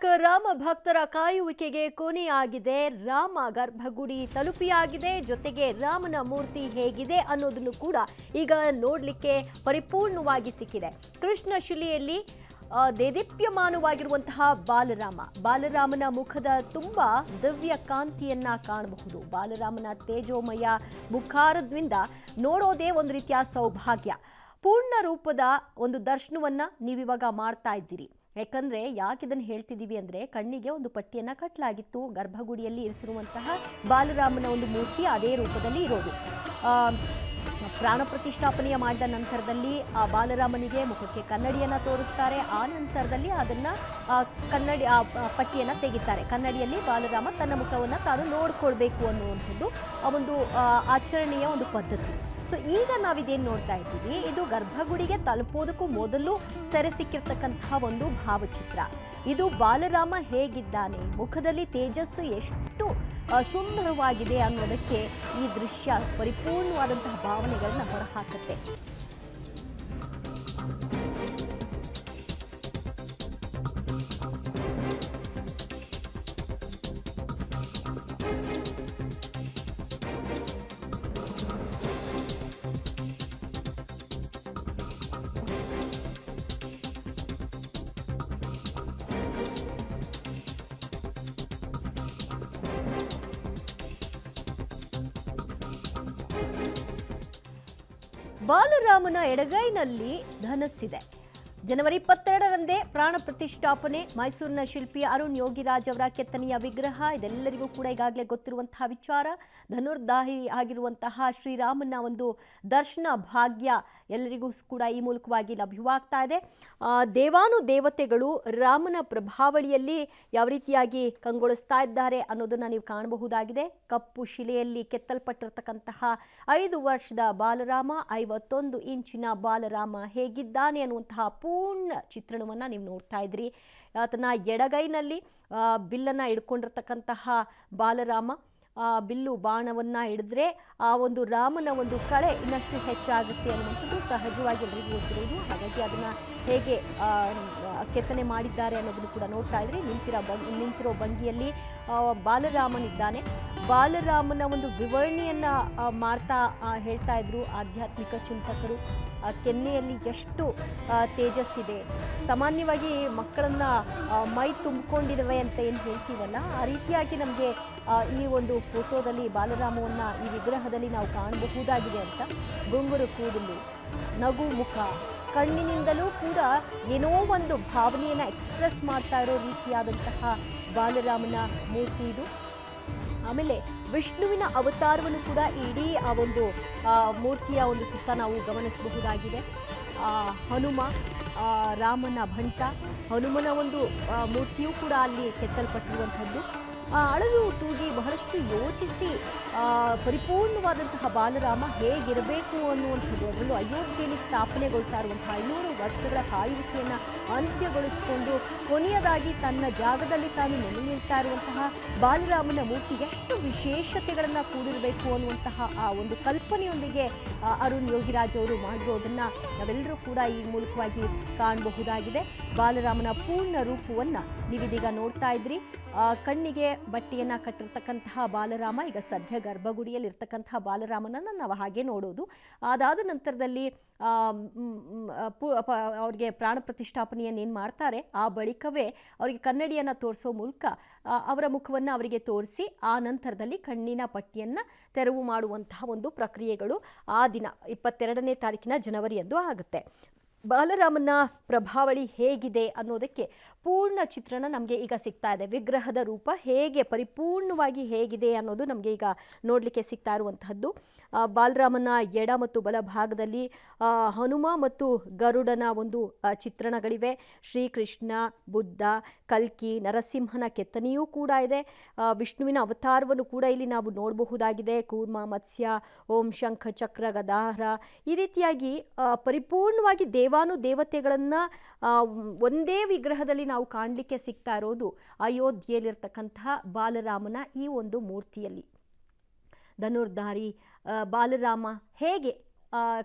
ರಾಮ ಭಕ್ತರ ಕಾಯುವಿಕೆಗೆ ಕೊನೆಯಾಗಿದೆ. ರಾಮ ಗರ್ಭಗುಡಿ ತಲುಪಿಯಾಗಿದೆ. ಜೊತೆಗೆ ರಾಮನ ಮೂರ್ತಿ ಹೇಗಿದೆ ಅನ್ನೋದನ್ನು ಕೂಡ ಈಗ ನೋಡಲಿಕ್ಕೆ ಪರಿಪೂರ್ಣವಾಗಿ ಸಿಕ್ಕಿದೆ. ಕೃಷ್ಣ ಶಿಲೆಯಲ್ಲಿ ದೇದೀಪ್ಯಮಾನವಾಗಿರುವಂತಹ ಬಾಲರಾಮನ ಮುಖದ ತುಂಬ ದಿವ್ಯ ಕಾಂತಿಯನ್ನ ಕಾಣಬಹುದು. ಬಾಲರಾಮನ ತೇಜೋಮಯ ಮುಖಾರದಿಂದ ನೋಡೋದೇ ಒಂದು ರೀತಿಯ ಸೌಭಾಗ್ಯ. ಪೂರ್ಣ ರೂಪದ ಒಂದು ದರ್ಶನವನ್ನ ನೀವಿವಾಗ ಮಾಡ್ತಾ ಇದ್ದೀರಿ. ಯಾಕಂದ್ರೆ ಯಾಕೆ ಇದನ್ನು ಹೇಳ್ತಿದ್ದೀವಿ ಅಂದರೆ, ಕಣ್ಣಿಗೆ ಒಂದು ಪಟ್ಟಿಯನ್ನು ಕಟ್ಟಲಾಗಿತ್ತು. ಗರ್ಭಗುಡಿಯಲ್ಲಿ ಇರಿಸಿರುವಂತಹ ಬಾಲರಾಮನ ಒಂದು ಮೂರ್ತಿ ಅದೇ ರೂಪದಲ್ಲಿ ಇರೋದು. ಪ್ರಾಣ ಪ್ರತಿಷ್ಠಾಪನೆಯ ಮಾಡಿದ ನಂತರದಲ್ಲಿ ಆ ಬಾಲರಾಮನಿಗೆ ಮುಖಕ್ಕೆ ಕನ್ನಡಿಯನ್ನು ತೋರಿಸ್ತಾರೆ. ಆ ನಂತರದಲ್ಲಿ ಅದನ್ನು ಪಟ್ಟಿಯನ್ನು ತೆಗಿತಾರೆ. ಕನ್ನಡಿಯಲ್ಲಿ ಬಾಲರಾಮ ತನ್ನ ಮುಖವನ್ನು ತಾನು ನೋಡ್ಕೊಳ್ಬೇಕು ಅನ್ನುವಂಥದ್ದು ಒಂದು ಆಚರಣೆಯ ಒಂದು ಪದ್ಧತಿ. ಸೊ ಈಗ ನಾವಿದೇನು ನೋಡ್ತಾ ಇದ್ದೀವಿ, ಇದು ಗರ್ಭಗುಡಿಗೆ ತಲುಪೋದಕ್ಕೂ ಮೊದಲು ಸೆರೆ ಸಿಕ್ಕಿರ್ತಕ್ಕಂತಹ ಒಂದು ಭಾವಚಿತ್ರ. ಇದು ಬಾಲರಾಮ ಹೇಗಿದ್ದಾನೆ, ಮುಖದಲ್ಲಿ ತೇಜಸ್ಸು ಎಷ್ಟು ಸುಂದರವಾಗಿದೆ ಅನ್ನೋದಕ್ಕೆ ಈ ದೃಶ್ಯ ಪರಿಪೂರ್ಣವಾದಂತಹ ಭಾವನೆಗಳನ್ನ ಹೊರಹಾಕುತ್ತೆ. ಬಾಲರಾಮನ ಎಡಗೈನಲ್ಲಿ ಧನಸ್ಸಿದೆ. ಜನವರಿ 22ರಂದೇ ಪ್ರಾಣ ಪ್ರತಿಷ್ಠಾಪನೆ. ಮೈಸೂರಿನ ಶಿಲ್ಪಿ ಅರುಣ್ ಯೋಗಿರಾಜ್ ಅವರ ಕೆತ್ತನೆಯ ವಿಗ್ರಹ. ಇದೆಲ್ಲರಿಗೂ ಕೂಡ ಈಗಾಗಲೇ ಗೊತ್ತಿರುವಂತಹ ವಿಚಾರ. ಧನುರ್ಧಾರಿ ಆಗಿರುವಂತಹ ಶ್ರೀರಾಮನ ಒಂದು ದರ್ಶನ ಭಾಗ್ಯ ಎಲ್ಲರಿಗೂ ಕೂಡ ಈ ಮೂಲಕವಾಗಿ ಲಭ್ಯವಾಗ್ತಾ ಇದೆ. ದೇವಾನುದೇವತೆಗಳು ರಾಮನ ಪ್ರಭಾವಳಿಯಲ್ಲಿ ಯಾವ ರೀತಿಯಾಗಿ ಕಂಗೊಳಿಸ್ತಾ ಇದ್ದಾರೆ ಅನ್ನೋದನ್ನ ನೀವು ಕಾಣಬಹುದಾಗಿದೆ. ಕಪ್ಪು ಶಿಲೆಯಲ್ಲಿ ಕೆತ್ತಲ್ಪಟ್ಟಿರ್ತಕ್ಕಂತಹ 5 ವರ್ಷದ ಬಾಲರಾಮ, 51 ಇಂಚಿನ ಬಾಲರಾಮ ಹೇಗಿದ್ದಾನೆ ಅನ್ನುವಂತಹ ಪೂರ್ಣ ಚಿತ್ರಣವನ್ನ ನೀವು ನೋಡ್ತಾ ಇದ್ರಿ. ಆತನ ಎಡಗೈನಲ್ಲಿ ಬಿಲ್ಲನ್ನು ಹಿಡ್ಕೊಂಡಿರ್ತಕ್ಕಂತಹ ಬಾಲರಾಮ, ಬಿಲ್ಲು ಬಾಣವನ್ನ ಹಿಡಿದ್ರೆ ಆ ಒಂದು ರಾಮನ ಒಂದು ಕಳೆ ಇನ್ನಷ್ಟು ಹೆಚ್ಚಾಗುತ್ತೆ ಅನ್ನುವಂಥದ್ದು ಸಹಜವಾಗಿ ಎಲ್ಲರಿಗೂ ಗೊತ್ತಿರೋದು. ಹಾಗಾಗಿ ಅದನ್ನ ಹೇಗೆ ಕೆತ್ತನೆ ಮಾಡಿದ್ದಾರೆ ಅನ್ನೋದನ್ನು ಕೂಡ ನೋಡ್ತಾ ಇದ್ರಿ. ನಿಂತಿರೋ ಭಂಗಿಯಲ್ಲಿ ಬಾಲರಾಮನಿದ್ದಾನೆ. ಬಾಲರಾಮನ ಒಂದು ವಿವರಣೆಯನ್ನ ಮಾಡ್ತಾ ಹೇಳ್ತಾ ಇದ್ರು ಆಧ್ಯಾತ್ಮಿಕ ಚಿಂತಕರು. ಕೆನ್ನೆಯಲ್ಲಿ ಎಷ್ಟು ತೇಜಸ್ಸಿದೆ. ಸಾಮಾನ್ಯವಾಗಿ ಮಕ್ಕಳನ್ನ ಮೈ ತುಂಬಿಕೊಂಡಿರುವೆ ಅಂತ ಏನು ಹೇಳ್ತೀವಲ್ಲ, ಆ ರೀತಿಯಾಗಿ ನಮಗೆ ಈ ಒಂದು ಫೋಟೋದಲ್ಲಿ ಬಾಲರಾಮವನ್ನ ಈ ವಿಗ್ರಹದಲ್ಲಿ ನಾವು ಕಾಣಬಹುದಾಗಿದೆ ಅಂತ. ಗುಂಗುರು ಕೂದಲು, ನಗು ಮುಖ, ಕಣ್ಣಿನಿಂದಲೂ ಕೂಡ ಏನೋ ಒಂದು ಭಾವನೆಯನ್ನು ಎಕ್ಸ್ಪ್ರೆಸ್ ಮಾಡ್ತಾ ಇರೋ ರೀತಿಯಾದಂತಹ ಬಾಲರಾಮನ ಮೂರ್ತಿ ಇದು. ಆಮೇಲೆ ವಿಷ್ಣುವಿನ ಅವತಾರವನ್ನು ಕೂಡ ಇಡೀ ಆ ಒಂದು ಮೂರ್ತಿಯ ಒಂದು ಸುತ್ತ ನಾವು ಗಮನಿಸಬಹುದಾಗಿದೆ. ಹನುಮ, ರಾಮನ ಭಂಟ, ಹನುಮನ ಒಂದು ಮೂರ್ತಿಯೂ ಕೂಡ ಅಲ್ಲಿ ಕೆತ್ತಲ್ಪಟ್ಟಿರುವಂಥದ್ದು. ಅಳಲು ತೂಗಿ ಬಹಳಷ್ಟು ಯೋಚಿಸಿ ಪರಿಪೂರ್ಣವಾದಂತಹ ಬಾಲರಾಮ ಹೇಗಿರಬೇಕು ಅನ್ನುವಂಥದ್ದು, ಅದರಲ್ಲೂ ಅಯೋಧ್ಯೆಯಲ್ಲಿ ಸ್ಥಾಪನೆಗೊಳ್ತಾ ಇರುವಂತಹ 500 ವರ್ಷಗಳ ಕಾಯುವಿಕೆಯನ್ನು ಅಂತ್ಯಗೊಳಿಸಿಕೊಂಡು ಕೊನೆಯದಾಗಿ ತನ್ನ ಜಾಗದಲ್ಲಿ ತಾನು ನೆಲೆ ನಿಲ್ತಾ ಇರುವಂತಹ ಬಾಲರಾಮನ ಮೂರ್ತಿ ಎಷ್ಟು ವಿಶೇಷತೆಗಳನ್ನು ಕೂಡಿರಬೇಕು ಅನ್ನುವಂತಹ ಆ ಒಂದು ಕಲ್ಪನೆಯೊಂದಿಗೆ ಅರುಣ್ ಯೋಗಿರಾಜ್ ಅವರು ಮಾಡಿರೋದನ್ನು ನಾವೆಲ್ಲರೂ ಕೂಡ ಈ ಮೂಲಕವಾಗಿ ಕಾಣಬಹುದಾಗಿದೆ. ಬಾಲರಾಮನ ಪೂರ್ಣ ರೂಪವನ್ನು ನೀವಿದೀಗ ನೋಡ್ತಾ ಇದ್ರಿ. ಕಣ್ಣಿಗೆ ಬಟ್ಟೆಯನ್ನು ಕಟ್ಟಿರ್ತಕ್ಕಂತಹ ಬಾಲರಾಮ ಈಗ ಸದ್ಯ ಗರ್ಭಗುಡಿಯಲ್ಲಿ ಇರ್ತಕ್ಕಂತಹ ಬಾಲರಾಮನನ್ನು ನಾವು ಹಾಗೆ ನೋಡೋದು. ಅದಾದ ನಂತರದಲ್ಲಿ ಅವ್ರಿಗೆ ಪ್ರಾಣ ಪ್ರತಿಷ್ಠಾಪನೆಯನ್ನೇನು ಮಾಡ್ತಾರೆ, ಆ ಬಳಿಕವೇ ಅವರಿಗೆ ಕನ್ನಡಿಯನ್ನು ತೋರಿಸೋ ಮೂಲಕ ಅವರ ಮುಖವನ್ನು ಅವರಿಗೆ ತೋರಿಸಿ ಆ ನಂತರದಲ್ಲಿ ಕಣ್ಣಿನ ಪಟ್ಟಿಯನ್ನು ತೆರವು ಮಾಡುವಂತಹ ಒಂದು ಪ್ರಕ್ರಿಯೆಗಳು ಆ ದಿನ 22ನೇ ತಾರೀಕಿನ ಜನವರಿಯಂದು ಆಗುತ್ತೆ. ಬಾಲರಾಮನ ಪ್ರಭಾವಳಿ ಹೇಗಿದೆ ಅನ್ನೋದಕ್ಕೆ ಪೂರ್ಣ ಚಿತ್ರಣ ನಮಗೆ ಈಗ ಸಿಗ್ತಾ ಇದೆ. ವಿಗ್ರಹದ ರೂಪ ಹೇಗೆ ಪರಿಪೂರ್ಣವಾಗಿ ಹೇಗಿದೆ ಅನ್ನೋದು ನಮಗೆ ಈಗ ನೋಡಲಿಕ್ಕೆ ಸಿಗ್ತಾ ಇರುವಂತಹದ್ದು. ಬಾಲರಾಮನ ಎಡ ಮತ್ತು ಬಲ ಭಾಗದಲ್ಲಿ ಹನುಮ ಮತ್ತು ಗರುಡನ ಒಂದು ಚಿತ್ರಣಗಳಿವೆ. ಶ್ರೀಕೃಷ್ಣ, ಬುದ್ಧ, ಕಲ್ಕಿ, ನರಸಿಂಹನ ಕೆತ್ತನೆಯೂ ಕೂಡ ಇದೆ. ವಿಷ್ಣುವಿನ ಅವತಾರವನ್ನು ಕೂಡ ಇಲ್ಲಿ ನಾವು ನೋಡಬಹುದಾಗಿದೆ. ಕೂರ್ಮ, ಮತ್ಸ್ಯ, ಓಂ ಶಂಖ ಚಕ್ರ ಗದಾಹರ, ಈ ರೀತಿಯಾಗಿ ಪರಿಪೂರ್ಣವಾಗಿ ದೇವಾನುದೇವತೆಗಳನ್ನು ಒಂದೇ ವಿಗ್ರಹದಲ್ಲಿ ನಾವು ಕಾಣಲಿಕ್ಕೆ ಸಿಗ್ತಾ ಇರೋದು ಅಯೋಧ್ಯೆಯಲ್ಲಿರ್ತಕ್ಕಂತಹ ಬಾಲರಾಮನ ಈ ಒಂದು ಮೂರ್ತಿಯಲ್ಲಿ. ಧನುರ್ಧಾರಿ ಬಾಲರಾಮ ಹೇಗೆ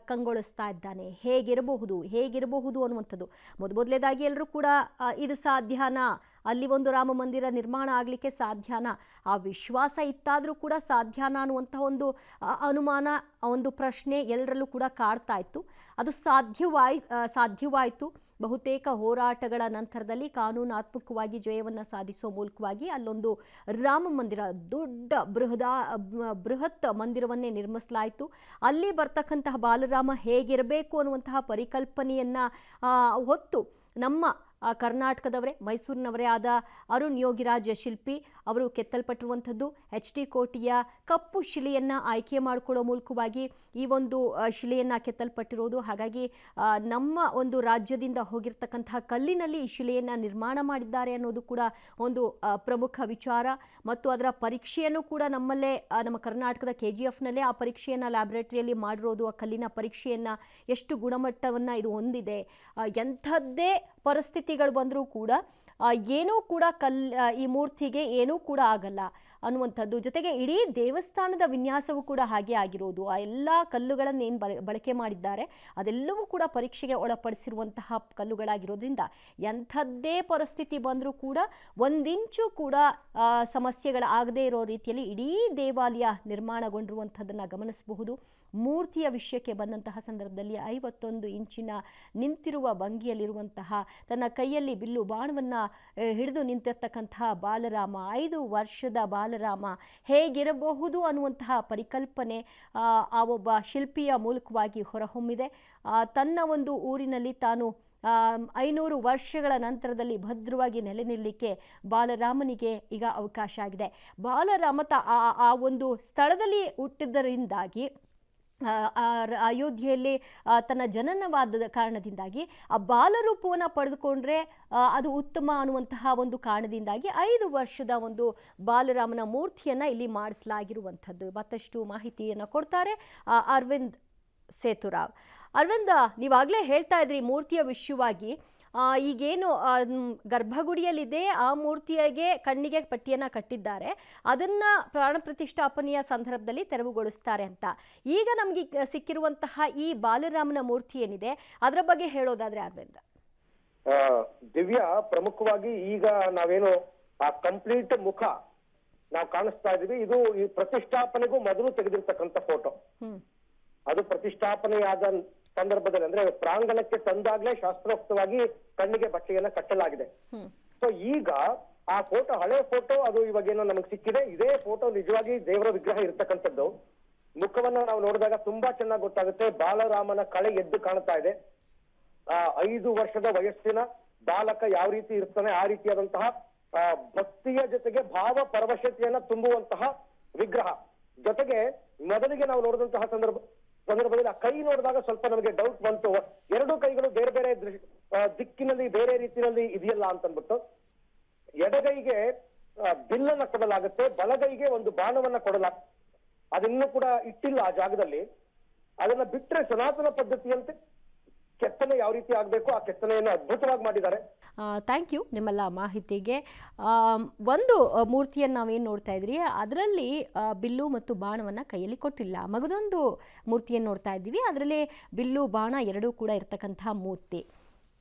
ಕಂಗೊಳಿಸ್ತಾ ಇದ್ದಾನೆ, ಹೇಗಿರಬಹುದು ಅನ್ನುವಂಥದ್ದು. ಮೊದಲನೇದಾಗಿ ಎಲ್ಲರೂ ಕೂಡ ಇದು ಸಾಧ್ಯನಾ, ಅಲ್ಲಿ ಒಂದು ರಾಮ ಮಂದಿರ ನಿರ್ಮಾಣ ಆಗಲಿಕ್ಕೆ ಸಾಧ್ಯನಾ, ಆ ವಿಶ್ವಾಸ ಇತ್ತಾದರೂ ಕೂಡ ಸಾಧ್ಯನಾ ಅನ್ನುವಂಥ ಒಂದು ಅನುಮಾನ, ಒಂದು ಪ್ರಶ್ನೆ ಎಲ್ಲರಲ್ಲೂ ಕೂಡ ಕಾಡ್ತಾ ಇತ್ತು. ಅದು ಸಾಧ್ಯವಾಯಿತು. ಬಹುತೇಕ ಹೋರಾಟಗಳ ನಂತರದಲ್ಲಿ ಕಾನೂನಾತ್ಮಕವಾಗಿ ಜಯವನ್ನು ಸಾಧಿಸುವ ಮೂಲಕವಾಗಿ ಅಲ್ಲೊಂದು ರಾಮ ಮಂದಿರ, ದೊಡ್ಡ ಬೃಹತ್ ಮಂದಿರವನ್ನೇ ನಿರ್ಮಿಸಲಾಯಿತು. ಅಲ್ಲಿ ಬರ್ತಕ್ಕಂತಹ ಬಾಲರಾಮ ಹೇಗಿರಬೇಕು ಅನ್ನುವಂತಹ ಪರಿಕಲ್ಪನೆಯನ್ನು ಹೊತ್ತು ನಮ್ಮ ಕರ್ನಾಟಕದವರೇ, ಮೈಸೂರಿನವರೇ ಆದ ಅರುಣ್ ಯೋಗಿರಾಜ್ ಶಿಲ್ಪಿ ಅವರು ಕೆತ್ತಲ್ಪಟ್ಟಿರುವಂಥದ್ದು HD ಕೋಟೆಯ ಕಪ್ಪು ಶಿಲೆಯನ್ನು ಆಯ್ಕೆ ಮಾಡಿಕೊಳ್ಳೋ ಮೂಲಕವಾಗಿ ಈ ಒಂದು ಶಿಲೆಯನ್ನು ಕೆತ್ತಲ್ಪಟ್ಟಿರೋದು. ಹಾಗಾಗಿ ನಮ್ಮ ಒಂದು ರಾಜ್ಯದಿಂದ ಹೋಗಿರ್ತಕ್ಕಂತಹ ಕಲ್ಲಿನಲ್ಲಿ ಈ ಶಿಲೆಯನ್ನು ನಿರ್ಮಾಣ ಮಾಡಿದ್ದಾರೆ ಅನ್ನೋದು ಕೂಡ ಒಂದು ಪ್ರಮುಖ ವಿಚಾರ. ಮತ್ತು ಅದರ ಪರೀಕ್ಷೆಯನ್ನು ಕೂಡ ನಮ್ಮಲ್ಲೇ, ನಮ್ಮ ಕರ್ನಾಟಕದ KGFನಲ್ಲೇ ಆ ಪರೀಕ್ಷೆಯನ್ನು ಲ್ಯಾಬೊರೇಟರಿಯಲ್ಲಿ ಮಾಡಿರೋದು. ಆ ಕಲ್ಲಿನ ಪರೀಕ್ಷೆಯನ್ನು ಎಷ್ಟು ಗುಣಮಟ್ಟವನ್ನು ಇದು ಹೊಂದಿದೆ, ಎಂಥದ್ದೇ ಪರಿಸ್ಥಿತಿಗಳು ಬಂದರೂ ಕೂಡ ಏನೂ ಕೂಡ ಈ ಮೂರ್ತಿಗೆ ಏನೂ ಕೂಡ ಆಗಲ್ಲ ಅನ್ನುವಂಥದ್ದು. ಜೊತೆಗೆ ಇಡೀ ದೇವಸ್ಥಾನದ ವಿನ್ಯಾಸವೂ ಕೂಡ ಹಾಗೆ ಆಗಿರೋದು. ಆ ಎಲ್ಲ ಕಲ್ಲುಗಳನ್ನು ಏನು ಬಳಕೆ ಮಾಡಿದ್ದಾರೆ ಅದೆಲ್ಲವೂ ಕೂಡ ಪರೀಕ್ಷೆಗೆ ಒಳಪಡಿಸಿರುವಂತಹ ಕಲ್ಲುಗಳಾಗಿರೋದ್ರಿಂದ ಎಂಥದ್ದೇ ಪರಿಸ್ಥಿತಿ ಬಂದರೂ ಕೂಡ ಒಂದಿಂಚು ಕೂಡ ಸಮಸ್ಯೆಗಳಾಗದೇ ಇರೋ ರೀತಿಯಲ್ಲಿ ಇಡೀ ದೇವಾಲಯ ನಿರ್ಮಾಣಗೊಂಡಿರುವಂಥದ್ದನ್ನು ಗಮನಿಸಬಹುದು. ಮೂರ್ತಿಯ ವಿಷಯಕ್ಕೆ ಬಂದಂತಹ ಸಂದರ್ಭದಲ್ಲಿ 51 ಇಂಚಿನ ನಿಂತಿರುವ ಭಂಗಿಯಲ್ಲಿರುವಂತಹ, ತನ್ನ ಕೈಯಲ್ಲಿ ಬಿಲ್ಲು ಬಾಣವನ್ನು ಹಿಡಿದು ನಿಂತಿರ್ತಕ್ಕಂತಹ ಬಾಲರಾಮ, 5 ವರ್ಷದ ಬಾಲರಾಮ ಹೇಗಿರಬಹುದು ಅನ್ನುವಂತಹ ಪರಿಕಲ್ಪನೆ ಆ ಒಬ್ಬ ಶಿಲ್ಪಿಯ ಮೂಲಕವಾಗಿ ಹೊರಹೊಮ್ಮಿದೆ. ತನ್ನ ಒಂದು ಊರಿನಲ್ಲಿ ತಾನು 500 ವರ್ಷಗಳ ನಂತರದಲ್ಲಿ ಭದ್ರವಾಗಿ ನೆಲೆ ನಿಲ್ಲಲಿಕ್ಕೆ ಬಾಲರಾಮನಿಗೆ ಈಗ ಅವಕಾಶ ಆಗಿದೆ. ಬಾಲರಾಮ ಆ ಒಂದು ಸ್ಥಳದಲ್ಲಿ ಹುಟ್ಟಿದ್ದರಿಂದಾಗಿ, ಅಯೋಧ್ಯೆಯಲ್ಲಿ ತನ್ನ ಜನನವಾದ ಕಾರಣದಿಂದಾಗಿ ಆ ಬಾಲರೂಪವನ್ನು ಪಡೆದುಕೊಂಡ್ರೆ ಅದು ಉತ್ತಮ ಅನ್ನುವಂತಹ ಒಂದು ಕಾರಣದಿಂದಾಗಿ 5 ವರ್ಷದ ಒಂದು ಬಾಲರಾಮನ ಮೂರ್ತಿಯನ್ನು ಇಲ್ಲಿ ಮಾಡಿಸಲಾಗಿರುವಂಥದ್ದು. ಮತ್ತಷ್ಟು ಮಾಹಿತಿಯನ್ನು ಕೊಡ್ತಾರೆ ಅರವಿಂದ್ ಸೇತುರಾವ್. ಅರವಿಂದ, ನೀವಾಗಲೇ ಹೇಳ್ತಾ ಇದ್ರಿ ಮೂರ್ತಿಯ ವಿಷಯವಾಗಿ, ಈಗೇನು ಗರ್ಭಗುಡಿಯಲ್ಲಿದೆ ಆ ಮೂರ್ತಿಗೆ ಕಣ್ಣಿಗೆ ಪಟ್ಟಿಯನ್ನು ಕಟ್ಟಿದ್ದಾರೆ, ಅದನ್ನು ಪ್ರಾಣ ಪ್ರತಿಷ್ಠಾಪನೆಯ ಸಂದರ್ಭದಲ್ಲಿ ತೆರವುಗೊಳಿಸ್ತಾರೆ ಅಂತ. ಈಗ ನಮಗೆ ಸಿಕ್ಕಿರುವಂತಹ ಈ ಬಾಲರಾಮನ ಮೂರ್ತಿ ಏನಿದೆ ಅದರ ಬಗ್ಗೆ ಹೇಳೋದಾದ್ರೆ ಅರವಿಂದ. ದಿವ್ಯಾ, ಪ್ರಮುಖವಾಗಿ ಈಗ ನಾವೇನು ಆ ಕಂಪ್ಲೀಟ್ ಮುಖ ನಾವು ಕಾಣಿಸ್ತಾ ಇದೀವಿ, ಇದು ಈ ಪ್ರತಿಷ್ಠಾಪನೆಗೂ ಮೊದಲು ತೆಗೆದಿರ್ತಕ್ಕಂಥ ಫೋಟೋ. ಅದು ಪ್ರತಿಷ್ಠಾಪನೆಯಾದ ಸಂದರ್ಭದಲ್ಲಿ, ಅಂದ್ರೆ ಪ್ರಾಂಗಣಕ್ಕೆ ತಂದಾಗ್ಲೇ ಶಾಸ್ತ್ರೋಕ್ತವಾಗಿ ಕಣ್ಣಿಗೆ ಬಟ್ಟೆಯನ್ನ ಕಟ್ಟಲಾಗಿದೆ. ಸೊ ಈಗ ಆ ಫೋಟೋ, ಹಳೆ ಫೋಟೋ, ಅದು ಇವಾಗೇನೋ ನಮಗೆ ಸಿಕ್ಕಿದೆ. ಇದೇ ಫೋಟೋ ನಿಜವಾಗಿ ದೇವರ ವಿಗ್ರಹ ಇರ್ತಕ್ಕಂಥದ್ದು. ಮುಖವನ್ನ ನಾವು ನೋಡಿದಾಗ ತುಂಬಾ ಚೆನ್ನಾಗಿ ಗೊತ್ತಾಗುತ್ತೆ. ಬಾಲರಾಮನ ಕಳೆ ಎದ್ದು ಕಾಣ್ತಾ ಇದೆ. 5 ವರ್ಷದ ವಯಸ್ಸಿನ ಬಾಲಕ ಯಾವ ರೀತಿ ಇರ್ತಾನೆ ಆ ರೀತಿಯಾದಂತಹ ಭಕ್ತಿಯ ಜೊತೆಗೆ ಭಾವ ಪರವಶತೆಯನ್ನ ತುಂಬುವಂತಹ ವಿಗ್ರಹ. ಜೊತೆಗೆ ಮೊದಲಿಗೆ ನಾವು ನೋಡಿದಂತಹ ಸಂದರ್ಭದಲ್ಲಿ ಆ ಕೈ ನೋಡಿದಾಗ ಸ್ವಲ್ಪ ನಮಗೆ ಡೌಟ್ ಬಂತು. 2 ಕೈಗಳು ಬೇರೆ ಬೇರೆ ದಿಕ್ಕಿನಲ್ಲಿ ಬೇರೆ ರೀತಿಯಲ್ಲಿ ಇದೆಯಲ್ಲ ಅಂತಂದ್ಬಿಟ್ಟು. ಎಡಗೈಗೆ ಬಿಲ್ಲನ್ನ ಕೊಡಲಾಗುತ್ತೆ, ಬಲಗೈಗೆ ಒಂದು ಬಾಣವನ್ನ ಕೊಡಲಾಗುತ್ತೆ. ಅದಿನ್ನೂ ಕೂಡ ಇಟ್ಟಿಲ್ಲ ಆ ಜಾಗದಲ್ಲಿ. ಅದನ್ನ ಬಿಟ್ರೆ ಸನಾತನ ಪದ್ಧತಿಯಂತೆ ಕೆತ್ತನೆ ಯಾವ ರೀತಿ ಆಗಬೇಕು ಆ ಕೆತ್ತನೆಯನ್ನು ಅದ್ಭುತವಾಗಿ ಮಾಡಿದ್ದಾರೆ. ಥ್ಯಾಂಕ್ ಯು ನಿಮ್ಮೆಲ್ಲ ಮಾಹಿತಿಗೆ. ಒಂದು ಮೂರ್ತಿಯನ್ನು ನಾವೇನು ನೋಡ್ತಾ ಇದ್ರಿ ಅದರಲ್ಲಿ ಬಿಲ್ಲು ಮತ್ತು ಬಾಣವನ್ನು ಕೈಯಲ್ಲಿ ಕೊಟ್ಟಿಲ್ಲ. ಮಗದೊಂದು ಮೂರ್ತಿಯನ್ನು ನೋಡ್ತಾ ಇದ್ದೀವಿ, ಅದರಲ್ಲಿ ಬಿಲ್ಲು ಬಾಣ ಎರಡೂ ಕೂಡ ಇರ್ತಕ್ಕಂಥ ಮೂರ್ತಿ.